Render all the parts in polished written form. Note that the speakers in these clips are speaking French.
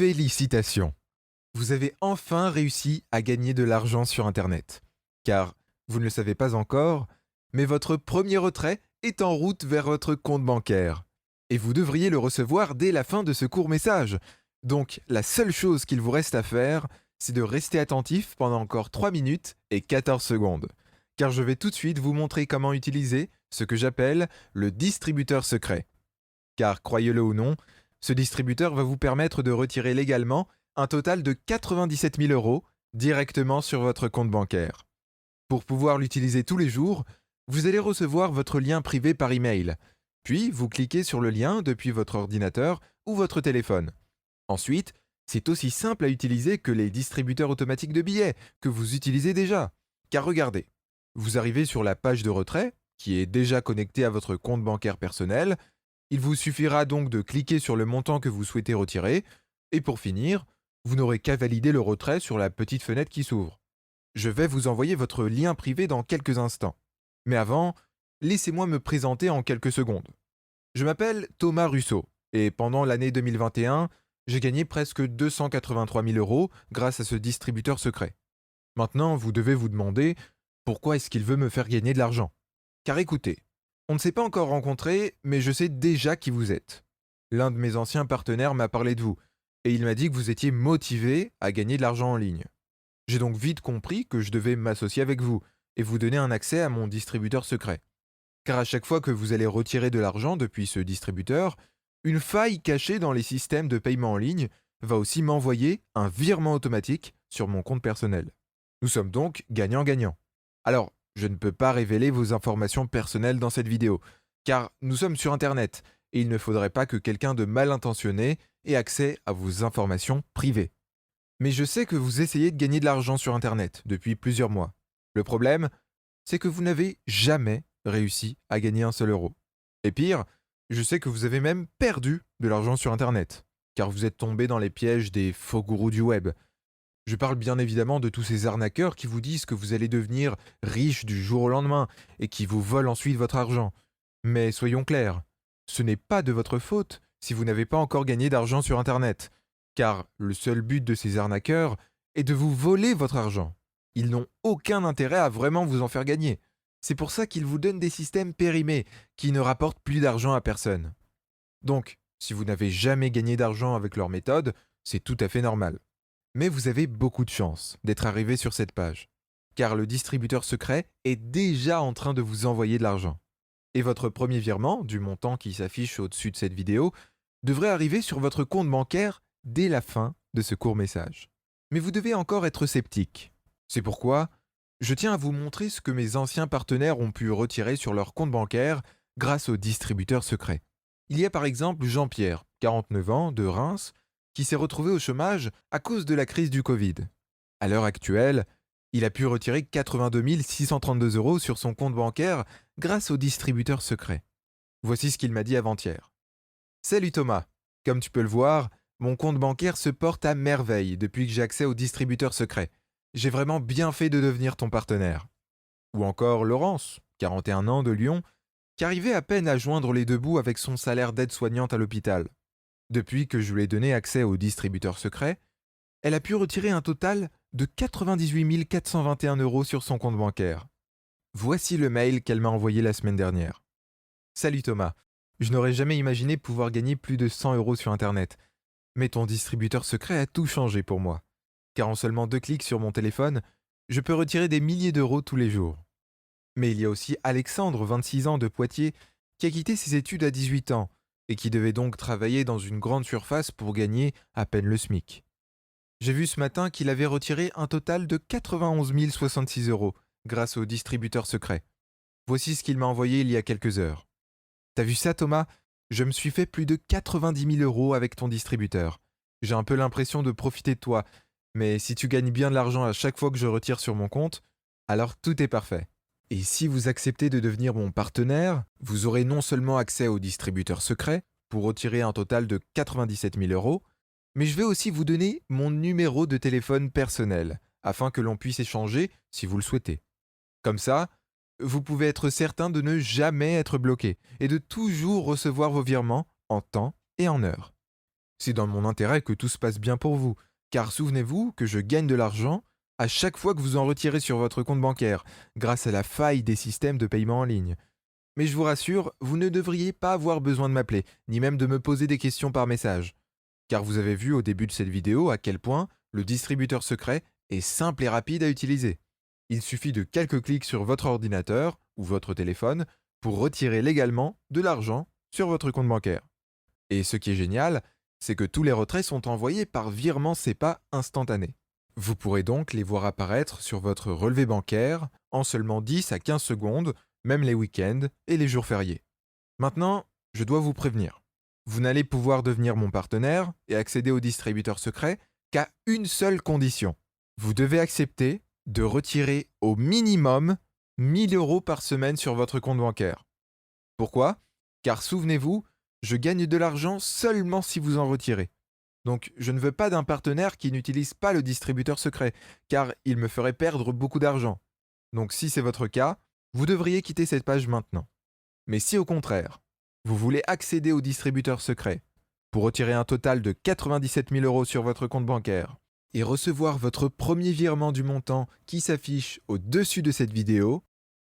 Félicitations! Vous avez enfin réussi à gagner de l'argent sur Internet. Car, vous ne le savez pas encore, mais votre premier retrait est en route vers votre compte bancaire. Et vous devriez le recevoir dès la fin de ce court message. Donc, la seule chose qu'il vous reste à faire, c'est de rester attentif pendant encore 3 minutes et 14 secondes. Car je vais tout de suite vous montrer comment utiliser ce que j'appelle le distributeur secret. Car, croyez-le ou non, ce distributeur va vous permettre de retirer légalement un total de 97 000 euros directement sur votre compte bancaire. Pour pouvoir l'utiliser tous les jours, vous allez recevoir votre lien privé par email. Puis, vous cliquez sur le lien depuis votre ordinateur ou votre téléphone. Ensuite, c'est aussi simple à utiliser que les distributeurs automatiques de billets que vous utilisez déjà. Car regardez, vous arrivez sur la page de retrait, qui est déjà connectée à votre compte bancaire personnel. Il vous suffira donc de cliquer sur le montant que vous souhaitez retirer. Et pour finir, vous n'aurez qu'à valider le retrait sur la petite fenêtre qui s'ouvre. Je vais vous envoyer votre lien privé dans quelques instants. Mais avant, laissez-moi me présenter en quelques secondes. Je m'appelle Thomas Russo et pendant l'année 2021, j'ai gagné presque 283 000 euros grâce à ce distributeur secret. Maintenant, vous devez vous demander pourquoi est-ce qu'il veut me faire gagner de l'argent. Car écoutez, on ne s'est pas encore rencontrés, mais je sais déjà qui vous êtes. L'un de mes anciens partenaires m'a parlé de vous et il m'a dit que vous étiez motivé à gagner de l'argent en ligne. J'ai donc vite compris que je devais m'associer avec vous et vous donner un accès à mon distributeur secret. Car à chaque fois que vous allez retirer de l'argent depuis ce distributeur, une faille cachée dans les systèmes de paiement en ligne va aussi m'envoyer un virement automatique sur mon compte personnel. Nous sommes donc gagnant-gagnant. Alors, je ne peux pas révéler vos informations personnelles dans cette vidéo, car nous sommes sur Internet et il ne faudrait pas que quelqu'un de mal intentionné ait accès à vos informations privées. Mais je sais que vous essayez de gagner de l'argent sur Internet depuis plusieurs mois. Le problème, c'est que vous n'avez jamais réussi à gagner un seul euro. Et pire, je sais que vous avez même perdu de l'argent sur Internet, car vous êtes tombé dans les pièges des faux gourous du web. Je parle bien évidemment de tous ces arnaqueurs qui vous disent que vous allez devenir riche du jour au lendemain et qui vous volent ensuite votre argent. Mais soyons clairs, ce n'est pas de votre faute si vous n'avez pas encore gagné d'argent sur Internet, car le seul but de ces arnaqueurs est de vous voler votre argent. Ils n'ont aucun intérêt à vraiment vous en faire gagner. C'est pour ça qu'ils vous donnent des systèmes périmés qui ne rapportent plus d'argent à personne. Donc, si vous n'avez jamais gagné d'argent avec leur méthode, c'est tout à fait normal. Mais vous avez beaucoup de chance d'être arrivé sur cette page, car le distributeur secret est déjà en train de vous envoyer de l'argent. Et votre premier virement, du montant qui s'affiche au-dessus de cette vidéo, devrait arriver sur votre compte bancaire dès la fin de ce court message. Mais vous devez encore être sceptique. C'est pourquoi je tiens à vous montrer ce que mes anciens partenaires ont pu retirer sur leur compte bancaire grâce au distributeur secret. Il y a par exemple Jean-Pierre, 49 ans, de Reims, qui s'est retrouvé au chômage à cause de la crise du Covid. À l'heure actuelle, il a pu retirer 82 632 euros sur son compte bancaire grâce au distributeur secret. Voici ce qu'il m'a dit avant-hier. Salut Thomas, comme tu peux le voir, mon compte bancaire se porte à merveille depuis que j'ai accès au distributeur secret. J'ai vraiment bien fait de devenir ton partenaire. Ou encore Laurence, 41 ans, de Lyon, qui arrivait à peine à joindre les deux bouts avec son salaire d'aide-soignante à l'hôpital. Depuis que je lui ai donné accès au distributeur secret, elle a pu retirer un total de 98 421 euros sur son compte bancaire. Voici le mail qu'elle m'a envoyé la semaine dernière. Salut Thomas, je n'aurais jamais imaginé pouvoir gagner plus de 100 euros sur Internet, mais ton distributeur secret a tout changé pour moi, car en seulement 2 clics sur mon téléphone, je peux retirer des milliers d'euros tous les jours. Mais il y a aussi Alexandre, 26 ans, de Poitiers, qui a quitté ses études à 18 ans et qui devait donc travailler dans une grande surface pour gagner à peine le SMIC. J'ai vu ce matin qu'il avait retiré un total de 91 066 euros grâce au distributeur secret. Voici ce qu'il m'a envoyé il y a quelques heures. T'as vu ça, Thomas? Je me suis fait plus de 90 000 euros avec ton distributeur. J'ai un peu l'impression de profiter de toi, mais si tu gagnes bien de l'argent à chaque fois que je retire sur mon compte, alors tout est parfait. Et si vous acceptez de devenir mon partenaire, vous aurez non seulement accès au distributeur secret pour retirer un total de 97 000 euros, mais je vais aussi vous donner mon numéro de téléphone personnel, afin que l'on puisse échanger si vous le souhaitez. Comme ça, vous pouvez être certain de ne jamais être bloqué et de toujours recevoir vos virements en temps et en heure. C'est dans mon intérêt que tout se passe bien pour vous, car souvenez-vous que je gagne de l'argent à chaque fois que vous en retirez sur votre compte bancaire, grâce à la faille des systèmes de paiement en ligne. Mais je vous rassure, vous ne devriez pas avoir besoin de m'appeler, ni même de me poser des questions par message. Car vous avez vu au début de cette vidéo à quel point le distributeur secret est simple et rapide à utiliser. Il suffit de quelques clics sur votre ordinateur ou votre téléphone pour retirer légalement de l'argent sur votre compte bancaire. Et ce qui est génial, c'est que tous les retraits sont envoyés par virement SEPA instantané. Vous pourrez donc les voir apparaître sur votre relevé bancaire en seulement 10 à 15 secondes, même les week-ends et les jours fériés. Maintenant, je dois vous prévenir. Vous n'allez pouvoir devenir mon partenaire et accéder au distributeur secret qu'à une seule condition. Vous devez accepter de retirer au minimum 1000 euros par semaine sur votre compte bancaire. Pourquoi ? Car souvenez-vous, je gagne de l'argent seulement si vous en retirez. Donc je ne veux pas d'un partenaire qui n'utilise pas le distributeur secret, car il me ferait perdre beaucoup d'argent. Donc si c'est votre cas, vous devriez quitter cette page maintenant. Mais si au contraire, vous voulez accéder au distributeur secret pour retirer un total de 97 000 euros sur votre compte bancaire et recevoir votre premier virement du montant qui s'affiche au-dessus de cette vidéo,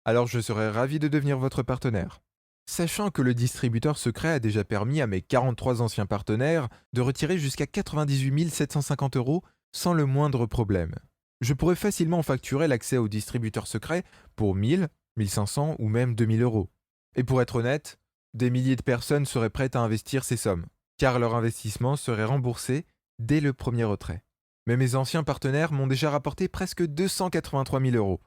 alors je serai ravi de devenir votre partenaire. Sachant que le distributeur secret a déjà permis à mes 43 anciens partenaires de retirer jusqu'à 98 750 euros sans le moindre problème. Je pourrais facilement facturer l'accès au distributeur secret pour 1000, 1500 ou même 2000 euros. Et pour être honnête, des milliers de personnes seraient prêtes à investir ces sommes, car leur investissement serait remboursé dès le premier retrait. Mais mes anciens partenaires m'ont déjà rapporté presque 283 000 euros.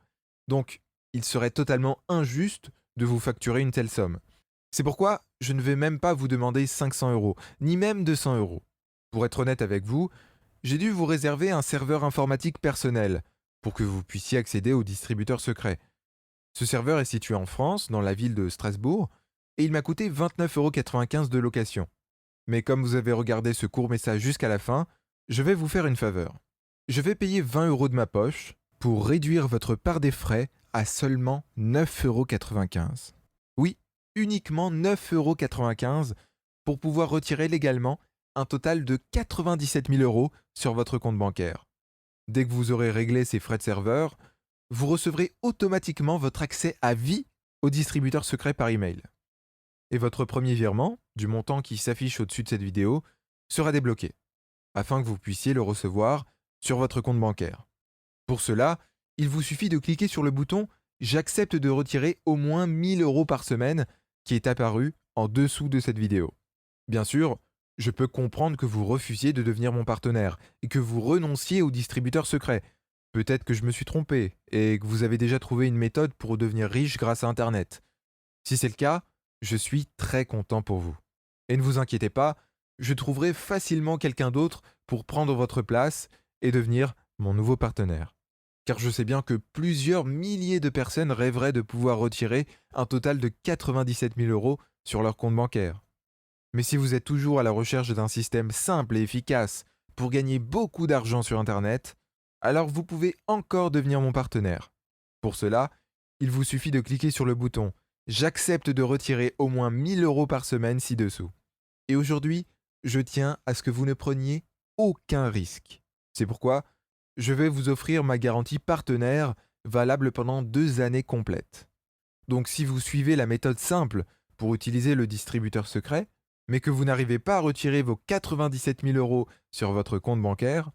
Donc, il serait totalement injuste de vous facturer une telle somme. C'est pourquoi je ne vais même pas vous demander 500 euros, ni même 200 euros. Pour être honnête avec vous, j'ai dû vous réserver un serveur informatique personnel pour que vous puissiez accéder au distributeur secret. Ce serveur est situé en France, dans la ville de Strasbourg, et il m'a coûté 29,95 € de location. Mais comme vous avez regardé ce court message jusqu'à la fin, je vais vous faire une faveur. Je vais payer 20 euros de ma poche pour réduire votre part des frais à seulement 9,95 €. Oui, uniquement 9,95 € pour pouvoir retirer légalement un total de 97 000 euros sur votre compte bancaire. Dès que vous aurez réglé ces frais de serveur, vous recevrez automatiquement votre accès à vie au distributeur secret par email. Et votre premier virement, du montant qui s'affiche au-dessus de cette vidéo, sera débloqué, afin que vous puissiez le recevoir sur votre compte bancaire. Pour cela, il vous suffit de cliquer sur le bouton « J'accepte de retirer au moins 1000 euros par semaine » qui est apparu en dessous de cette vidéo. Bien sûr, je peux comprendre que vous refusiez de devenir mon partenaire et que vous renonciez au distributeur secret. Peut-être que je me suis trompé et que vous avez déjà trouvé une méthode pour devenir riche grâce à Internet. Si c'est le cas, je suis très content pour vous. Et ne vous inquiétez pas, je trouverai facilement quelqu'un d'autre pour prendre votre place et devenir mon nouveau partenaire. Car je sais bien que plusieurs milliers de personnes rêveraient de pouvoir retirer un total de 97 000 euros sur leur compte bancaire. Mais si vous êtes toujours à la recherche d'un système simple et efficace pour gagner beaucoup d'argent sur Internet, alors vous pouvez encore devenir mon partenaire. Pour cela, il vous suffit de cliquer sur le bouton « J'accepte de retirer au moins 1000 euros par semaine ci-dessous ». Et aujourd'hui, je tiens à ce que vous ne preniez aucun risque. C'est pourquoi je vais vous offrir ma garantie partenaire valable pendant 2 années complètes. Donc si vous suivez la méthode simple pour utiliser le distributeur secret, mais que vous n'arrivez pas à retirer vos 97 000 euros sur votre compte bancaire,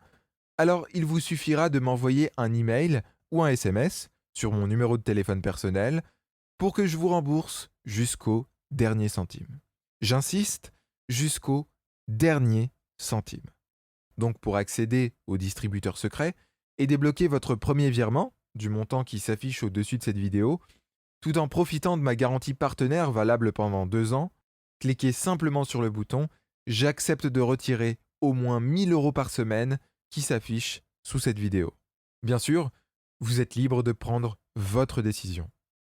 alors il vous suffira de m'envoyer un email ou un SMS sur mon numéro de téléphone personnel pour que je vous rembourse jusqu'au dernier centime. J'insiste, jusqu'au dernier centime. Donc pour accéder au distributeur secret et débloquer votre premier virement, du montant qui s'affiche au-dessus de cette vidéo, tout en profitant de ma garantie partenaire valable pendant 2 ans, cliquez simplement sur le bouton « J'accepte de retirer au moins 1000 euros par semaine » qui s'affiche sous cette vidéo. Bien sûr, vous êtes libre de prendre votre décision.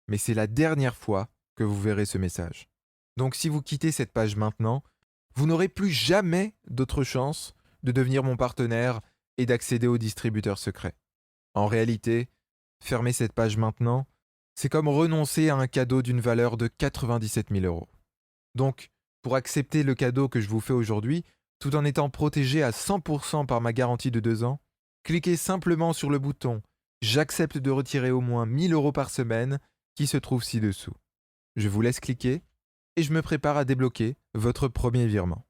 Mais c'est la dernière fois que vous verrez ce message. Donc si vous quittez cette page maintenant, vous n'aurez plus jamais d'autre chance de devenir mon partenaire et d'accéder au distributeur secret. En réalité, fermer cette page maintenant, c'est comme renoncer à un cadeau d'une valeur de 97 000 euros. Donc, pour accepter le cadeau que je vous fais aujourd'hui, tout en étant protégé à 100% par ma garantie de 2 ans, cliquez simplement sur le bouton « J'accepte de retirer au moins 1 000 € par semaine » qui se trouve ci-dessous. Je vous laisse cliquer et je me prépare à débloquer votre premier virement.